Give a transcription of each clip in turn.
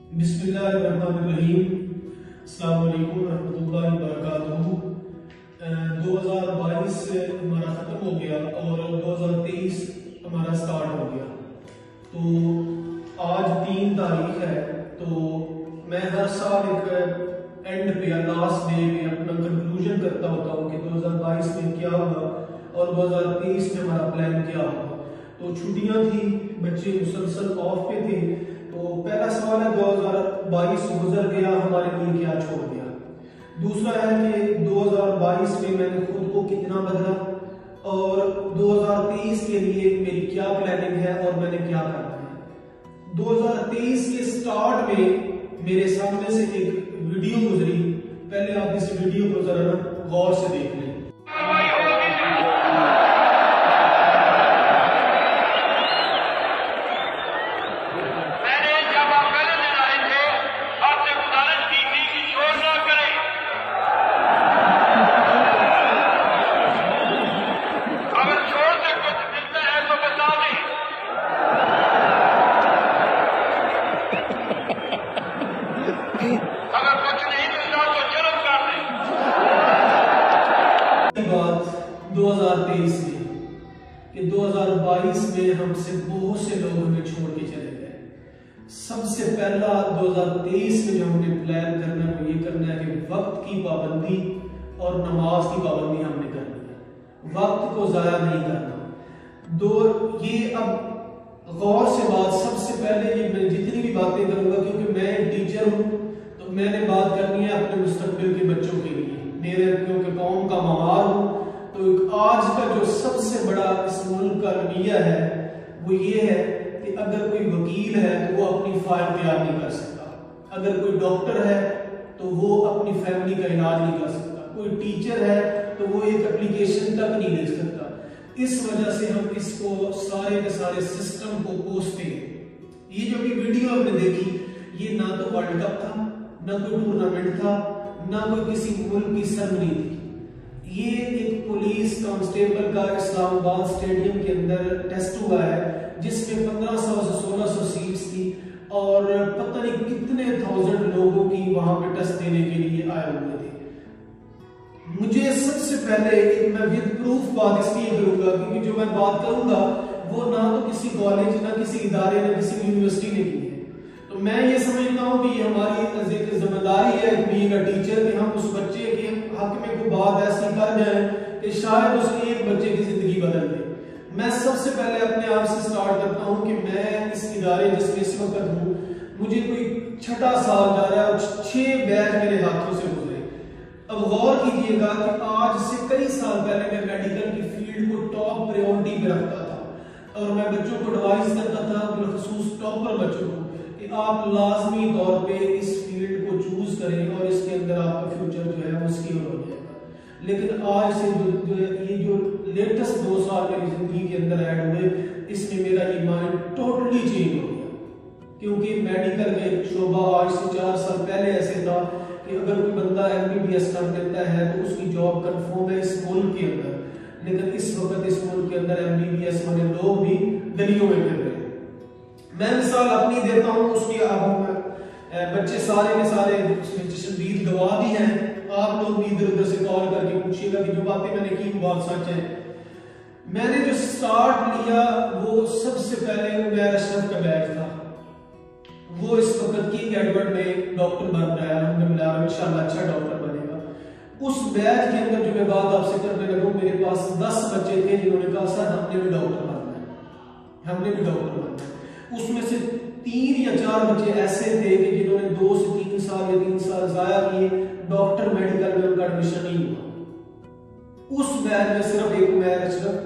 بسم اللہ الرحمن الرحیم۔ السلام علیکم ورحمۃ اللہ وبرکاتہ۔ 2022 ہمارا ختم ہو گیا اور 2023 ہمارا سٹارٹ ہو گیا۔ تو آج 3 تاریخ ہے، تو میں ہر سال ایک اینڈ پہ یا لاسٹ ڈے پہ اپنا کنکلوژن کرتا ہوتا ہوں کہ 2022 میں کیا ہوا اور 2023 میں ہمارا پلان کیا ہوا۔ تو چھٹیاں تھی، بچے مسلسل آف پہ تھے، تو پہلا سوال ہے 2022 گزر گیا، ہمارے لیے کیا چھوڑ گیا۔ دوسرا ہے کہ 2022 میں میں نے خود کو کتنا بدلا اور 2023 کے لیے میری کیا پلاننگ ہے اور میں نے کیا کرنا ہے۔ 2023 کے سٹارٹ میں میرے سامنے سے ایک ویڈیو گزری، پہلے آپ اس ویڈیو کو ذرا غور سے دیکھ لیں۔ بات 2023 میں کہ 2022 میں ہم سے بہت سے لوگ ہمیں چھوڑ کے چلے گئے۔ سب سے پہلا 2023 میں جو ہم نے پلان کرنا ہے وہ یہ کرنا ہے کہ وقت کی پابندی اور نماز کی پابندی ہم نے کرنی ہے، وقت کو ضائع نہیں کرنا۔ یہ اب غور سے بات، سب سے پہلے یہ میں جتنی بھی باتیں کروں گا، کیونکہ میں ایک ٹیچر ہوں تو میں نے بات کرنی ہے اپنے مستقبل کے بچوں کے لیے، میرے کیونکہ قوم کا معمار ہوں۔ تو آج کا جو سب سے بڑا اس ملک کا رویہ ہے وہ یہ ہے کہ اگر کوئی وکیل ہے تو وہ اپنی فائل تیار نہیں کر سکتا، اگر کوئی ڈاکٹر ہے تو وہ اپنی فیملی کا علاج نہیں کر سکتا، کوئی ٹیچر ہے تو وہ ایک اپلیکیشن تک نہیں لکھ سکتا۔ اس وجہ سے ہم اس کو سارے کے سارے سسٹم کو کوستے ہیں۔ یہ جو بھی ویڈیو ہم نے دیکھی، یہ نہ تو ورلڈ کپ تھا، نہ کوئی ٹورنامنٹ تھا، نہ کوئی کسی ملک کی سرمنی تھی۔ یہ ایک پولیس کانسٹیبل کا اسلام آباد اسٹیڈیم کے اندر ٹیسٹ ہوا ہے، جس میں 1500 سے 1600 سیٹس تھی اور پتہ نہیں کتنے 1000 لوگوں کی وہاں پہ ٹیسٹ دینے کے لیے آئے ہوئے تھے۔ مجھے سب سے پہلے میں ود پروف بات اس لیے کروں گا کیونکہ جو میں بات کروں گا وہ نہ تو کسی کالج، نہ کسی ادارے، نہ کسی یونیورسٹی نے کی ہے۔ تو میں یہ سمجھتا ہوں کہ یہ ہماری ذمہ داری ہے بینگ اے ٹیچر کہ ہم اس بچے کے حق میں کوئی بات ایسی کر جائیں کہ شاید اس کی ایک بچے کی زندگی بدل دے۔ میں سب سے پہلے اپنے آپ سے سٹارٹ کرتا ہوں کہ میں اس ادارے جس میں اس وقت ہوں، مجھے کوئی 6واں سال جا رہا ہے اور 6 بیچ میرے ہاتھوں سے گزرے۔ اب غور کیجئے گا کہ آج سے کئی سال پہلے میں میڈیکل کی فیلڈ کو ٹاپ پریورٹی پہ رکھتا تھا اور میں بچوں کو ایڈوائز کرتا تھا، بالخصوص ٹاپر بچوں کو، کہ آپ لازمی طور پہ اس فیلڈ کو چوز کریں اور اس کے اندر آپ کا فیوچر جو ہے وہ سکیور ہو جائے گا۔ لیکن آج سے یہ جو لیٹسٹ 2 سال میری زندگی کے اندر ایڈ ہوئے، اس میں میرا یہ مائنڈ ٹوٹلی چینج ہو گیا، کیونکہ میڈیکل کا ایک شعبہ آج سے 4 سال پہلے ایسے تھا کہ اگر کوئی بندہ MBBS کر دیتا ہے تو اس کی جاب کنفرم ہے اس ملک کے اندر، لیکن اس وقت اس ملک کے اندر MBBS والے لوگ بھی گلیوں میں پھر رہے ہیں۔ میں مثال اپنی دیتا ہوں، اس کی بچے سارے کے سارے شدید گواہ بھی ہیں، آپ لوگ بھی ادھر ادھر سے کال کر کے پوچھیے گا کہ جو باتیں میں نے کی وہ بات سچ ہے۔ میں نے جو سٹارٹ لیا وہ سب سے پہلے عمیر اشرف کا بیچ تھا، وہ اس وقت کنگ ایڈورڈ میں ڈاکٹر بن رہا ہے، الحمدللہ انشاءاللہ اچھا ڈاکٹر بنے گا۔ اس بیچ کے اندر جو میں بات آپ سے کرنے لگا، میرے پاس 10 بچے تھے جنہوں نے کہا سر ہم نے بھی ڈاکٹر بننا ہے، ہم نے بھی ڈاکٹر بننا ہے۔ اس میں سے 3 یا 4 بچے ایسے تھے کہ جنہوں نے 2 سے 3 سال یا 3 سال ضائع کیے، ڈاکٹر میڈیکل میں ان کا ایڈمیشن نہیں ہوا۔ اس بیچ میں صرف ایک عمیر اشرف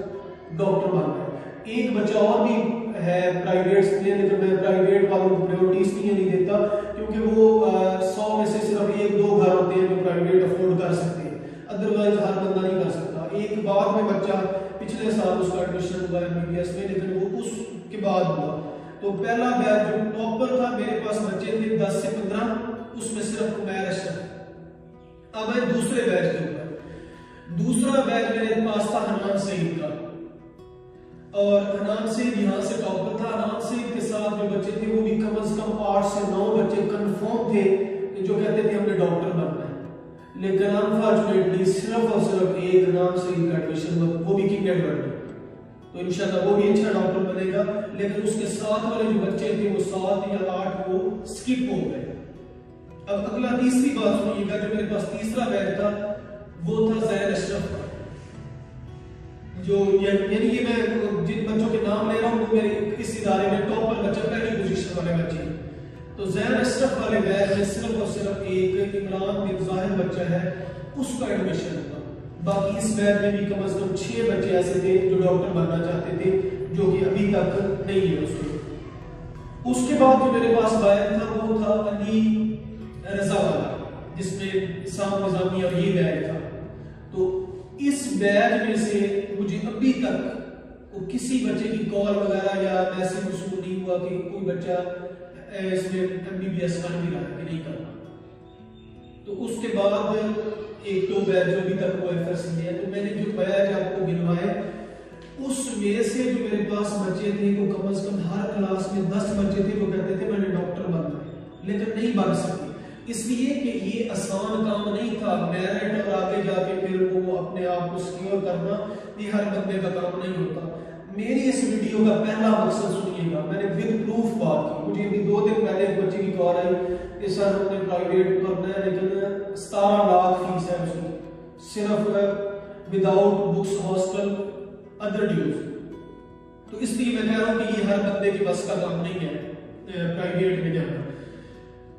ڈاکٹر بن رہا ہے، ایک بچہ اور بھی ہے پرائیویٹس میں، لیکن میں پرائیویٹ والوں کو پریورٹیز نہیں دیتا کیونکہ وہ 100 میں سے صرف 1-2 گھر ہوتے ہیں جو پرائیویٹ افورڈ کر سکتے ہیں، ادروائز ہر بندہ نہیں کر سکتا۔ ایک بعد میں بچہ پچھلے سال اس کا ایڈمیشن ہوا MBBS میں، لیکن وہ اس کے بعد ہوا۔ تو پہلا بیچ جو ٹاپر تھا، میرے پاس بچے تھے 10 سے 15، اس میں صرف عمیر اشرف۔ اب ہے دوسرے بیچ کے اوپر، دوسرا بیچ میرے پاس تھا حنان سعید کا۔ اور حنان سعید یہاں سے ٹاپر تھا. حنان سعید کے ساتھ جو بچے تھے وہ بھی کم از کم 8 سے 9 بچے کنفرم تھے کہ جو کہتے تھے ہم نے ڈاکٹر بننا ہے. لیکن انفارچونیٹلی صرف اور صرف ایک حنان سعید کا ایڈمیشن ہوا, وہ بھی کنگ ایڈورڈ میں. تو انشاءاللہ وہ بھی اچھا ڈاکٹر بنے گا. لیکن اس کے ساتھ والے جو بچے تھے وہ 7 یا 8 وہ سکپ ہو گئے. اب اگلا تیسری بات سنیے گا. جو میرے پاس تیسرا بیچ تھا وہ تھا زین اشرف کا. جو یعنی کہ میں جن بچوں کے نام لے رہا ہوں وہ میرے اس ادارے میں ٹاپر بچہ, پہلی پوزیشن والے بچے. تو زین اشرف والے بیچ میں صرف اور صرف ایک عمران بن ظاہر بچہ ہے, اس کا ایڈمیشن ہوا. باقی اس بیچ میں بھی کم از کم 6 بچے ایسے تھے جو ڈاکٹر بننا چاہتے تھے, جو کہ ابھی تک نہیں ہے اس میں. اس کے بعد جو میرے پاس بیچ تھا وہ تھا علی رضا والا, جس میں سام نظامی اور یہ بیچ تھا. تو اس بیچ میں سے مجھے ابھی تک وہ کسی بچے کی کال وغیرہ یا میسج موصول نہیں ہوا کہ کوئی بچہ اس میں MBBS کر بھی رہا ہے کہ نہیں کرنا. تو اس کے بعد ایک دو بیچ جو ابھی تک وہ FSC ہے. تو میں نے جو بیچ آپ کو گنوائے اس میں سے جو میرے پاس بچے تھے وہ کم از کم ہر کلاس میں 10 بچے تھے وہ کہتے تھے میں نے ڈاکٹر بننا ہے, لیکن نہیں بن سکے. اس لیے کہ یہ آسان کام نہیں تھا. میرٹ اور آگے جا کے پھر وہ اپنے آپ کو سیکیور کرنا یہ ہر بندے کا کام نہیں ہوتا. میری اس ویڈیو کا پہلا مقصد سنیے گا. میں نے ود پروف بات کی. مجھے ابھی 2 دن پہلے ایک بچے کی کال آئی کہ سر ہم نے پرائیویٹ کرنا ہے لیکن 17 لاکھ فیس ہے اس کی, صرف without books, hostel, other dues. تو اس لیے میں کہہ رہا ہوں کہ یہ ہر بندے کے بس کا کام نہیں ہے پرائیویٹ میں جانا.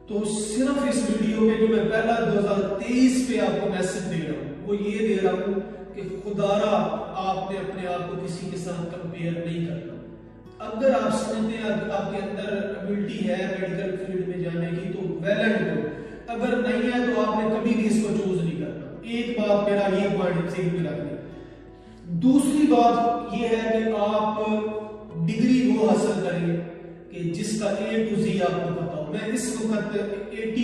تو صرف اس ویڈیو میں جو میں پہلا 2023 پہ آپ کو میسج دے رہا ہوں وہ یہ دے رہا ہوں کہ خدا را آپ نے اپنے آپ کو کسی کے ساتھ کمپیئر نہیں کرنا. اگر آپ سمجھتے ہیں کہ آپ کے اندر ابیلٹی ہے میڈیکل فیلڈ میں جانے کی تو ویل اینڈ گڈ, اگر نہیں ہے تو آپ نے کبھی بھی اس کو چوز نہیں کرنا. ایک بات میرا یہ پوائنٹ صحیح میں رکھ دیں. دوسری بات یہ ہے کہ آپ ڈگری وہ حاصل کریں کہ جس کا A to Z آپ کو پتا ہو. میں اس وقت IT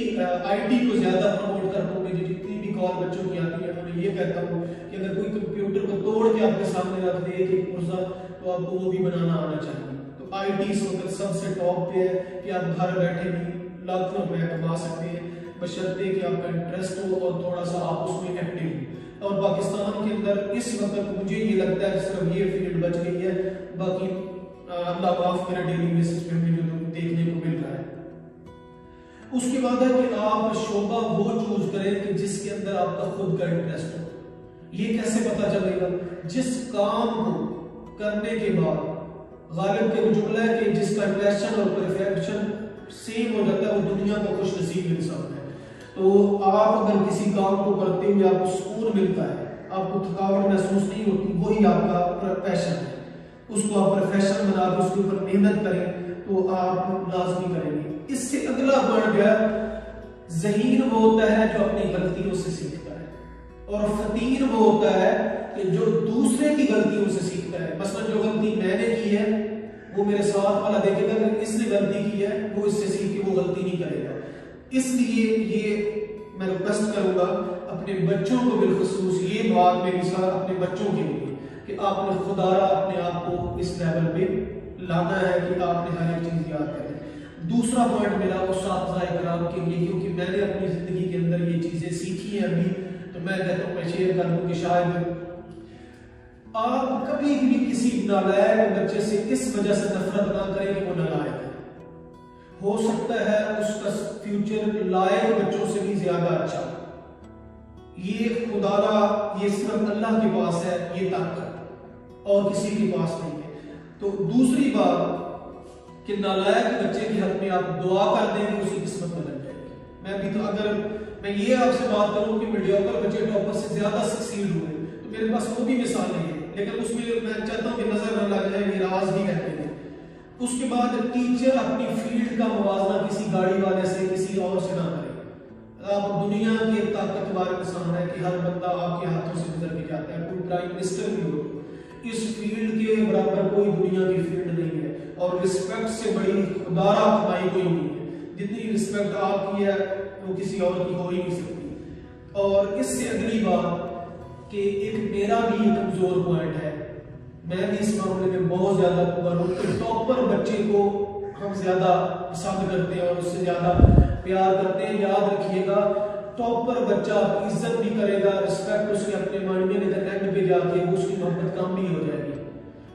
کو زیادہ پروموٹ کرتا ہوں. مجھے جتنی بھی کال بچوں کی آتی ہے میں یہ کہتا ہوں کہ اگر کوئی کمپیوٹر کو توڑ کے آپ کے سامنے رکھ دے ایک پرزہ تو آپ کو وہ بھی بنانا آنا چاہیے. تو IT اس وقت سب سے ٹاپ پہ ہے کہ آپ گھر بیٹھے بھی لاکھوں روپے کما سکتے ہیں بشرطے کہ آپ کا انٹرسٹ ہو اور تھوڑا سا آپ اس میں ایکٹیو ہو. اور پاکستان کے اندر اس وقت مجھے یہ لگتا ہے صرف یہ فیلڈ بچ گئی ہے, باقی اللہ معاف کرے ڈیلی بیسس پہ ہمیں جو دیکھنے کو مل رہا ہے. اس کے بعد ہے کہ آپ شعبہ وہ چوز کریں کہ جس کے اندر آپ کا خود کا انٹرسٹ ہو. یہ کیسے پتا چلے گا؟ جس کام کو کرنے کے بعد غالب کے وہ جملہ ہے کہ جس کا پیشن اور پرفیکشن سیم ہو جاتا ہے وہ دنیا کا خوش نصیب انسان ہے. تو آپ اگر کسی کام کو کرتے ہوئے آپ کو سکون ملتا ہے, آپ کو تھکاوٹ محسوس نہیں ہوتی, وہی آپ کا پیشن ہے. اس کو آپ پروفیشن بنا کے اس کے اوپر محنت کریں تو آپ لازمی کریں گے. اس سے اگلا پوائنٹ ہے ذہین وہ ہوتا ہے جو اپنی غلطیوں سے سیکھتا ہے, اور فتین وہ ہوتا ہے کہ جو دوسرے کی غلطیوں سے سیکھتا ہے. مثلا جو غلطی میں نے کی ہے وہ میرے ساتھ والا دیکھے گا کہ اس نے غلطی کی ہے, وہ اس سے سیکھ کے وہ غلطی نہیں کرے گا. اس لیے یہ میں ریکویسٹ کروں گا اپنے بچوں کو بالخصوص یہ بات میری ساتھ اپنے بچوں کے لیے کہ آپ نے خدا را اپنے آپ کو اس لیول پہ لانا ہے کہ آپ نے ہر ایک چیز یاد کریں. دوسرا پوائنٹ میرا اساتذہ کرام کے لیے, کیونکہ میں نے اپنی زندگی کے اندر یہ چیزیں سیکھی ہیں ابھی, تو میں کہتا ہوں میں شیئر کر دوں کہ شاید آپ کبھی بھی کسی نالائق بچے سے اس وجہ سے نفرت نہ کریں کہ وہ نالائق ہے. ہو سکتا ہے اس کا فیوچر لائق بچوں سے بھی زیادہ اچھا. یہ خدا را یہ صرف اللہ کے پاس ہے یہ طاقت, اور کسی کے پاس نہیں ہے. تو دوسری بات کہ نالائق بچے کے حق میں آپ دعا کر دیں گے, اسی قسمت میں لگ جائے گی. میں بھی تو اگر میں یہ آپ سے بات کروں کہ میڈیوکر بچے ٹاپر سے زیادہ سکسیڈ ہوئے تو میرے پاس وہ بھی مثال نہیں ہے, لیکن اس میں میں چاہتا ہوں کہ نظر نہ لگ جائے, یہ راز بھی رہتے ہیں. اس کے بعد ٹیچر اپنی فیلڈ کا موازنہ کسی گاڑی والے سے کسی اور سے نہ کرے. آپ دنیا کے طاقتور انسان ہے کہ ہر بندہ آپ کے ہاتھوں سے گزر کے جاتا ہے, کوئی پرائم منسٹر بھی ہو, اس فیلڈ کے برابر کوئی دنیا کی فیلڈ نہیں ہے, اور رسپیکٹ سے بڑی خدارہ کمائی کوئی نہیں ہے. جتنی رسپیکٹ آپ کی ہے وہ کسی اور کی ہو ہی نہیں سکتی. اور اس سے اگلی بات کہ ایک میرا بھی کمزور پوائنٹ ہے میں بھی اس معاملے میں بہت زیادہ پابند ہوں کہ ٹاپر بچے کو ہم زیادہ پسند کرتے ہیں اور اس سے زیادہ پیار کرتے ہیں. یاد رکھیے گا ٹاپر بچہ آپ کی عزت بھی کرے گا, رسپیکٹ اس کے اپنے مائنڈ میں, لیکن اینڈ پہ جا کے اس کی محبت کم بھی ہو جائے گی.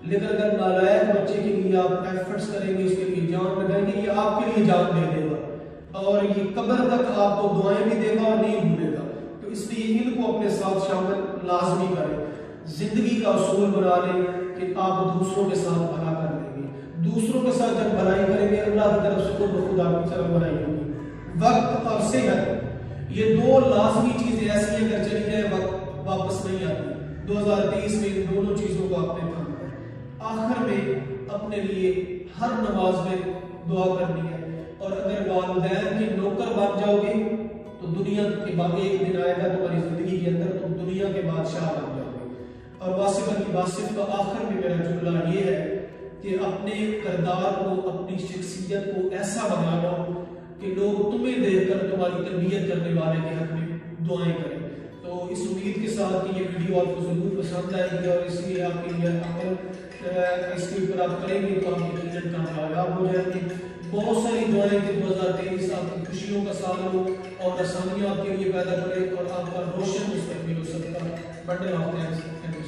لیکن اگر نالائق بچے کے لیے آپ ایفرٹس کریں گے, اس کے لیے جان لگائیں گے, یہ آپ کے لیے جان دے دے گا اور یہ قبر تک آپ کو دعائیں بھی دے گا اور نہیں بھولے گا. تو اس لیے ان کو اپنے ساتھ شامل لازمی کریں. زندگی کا اصول بنا لیں کہ آپ دوسروں کے ساتھ بھلا کر لیں گے. دوسروں کے ساتھ جب بھلائی کریں گے اللہ کی طرف سے خود بخود آپ کی طرف بھلائی ہوگی. وقت اور صحت یہ دو لازمی چیزیں ایسی ہیں, اگر چلی جائے وقت واپس نہیں آتی. 2023 میں ان دونوں چیزوں کو آپ نے تھام کر آخر میں اپنے لیے ہر نماز میں دعا کرنی ہے. اور اگر والدین کے نوکر بن جاؤ گے تو دنیا کے بعد ایک دن آئے گا تمہاری زندگی کے اندر تم دنیا کے بادشاہ بن جاؤ گے. اور واصف علی واصف کا آخر میں میرا جملہ یہ ہے کہ اپنے کردار کو, اپنی شخصیت کو ایسا بنا لو کہ لوگ تمہیں دیکھ کر تمہاری تربیت کرنے والے کے حق میں دعائیں کریں. تو اس امید کے ساتھ کہ یہ ویڈیو آپ کو ضرور پسند آئے گی اور اس لیے آپ کے لیے عمل اس کے اوپر آپ کریں گے تو آپ یقیناً کامیاب ہو جائیں گے. بہت ساری دعائیں کہ 2023 آپ کی خوشیوں کا سال ہو اور آسانیاں آپ کے لیے پیدا کرے اور آپ کا روشن مستقبل ہو سکتا. Bundle of thanks.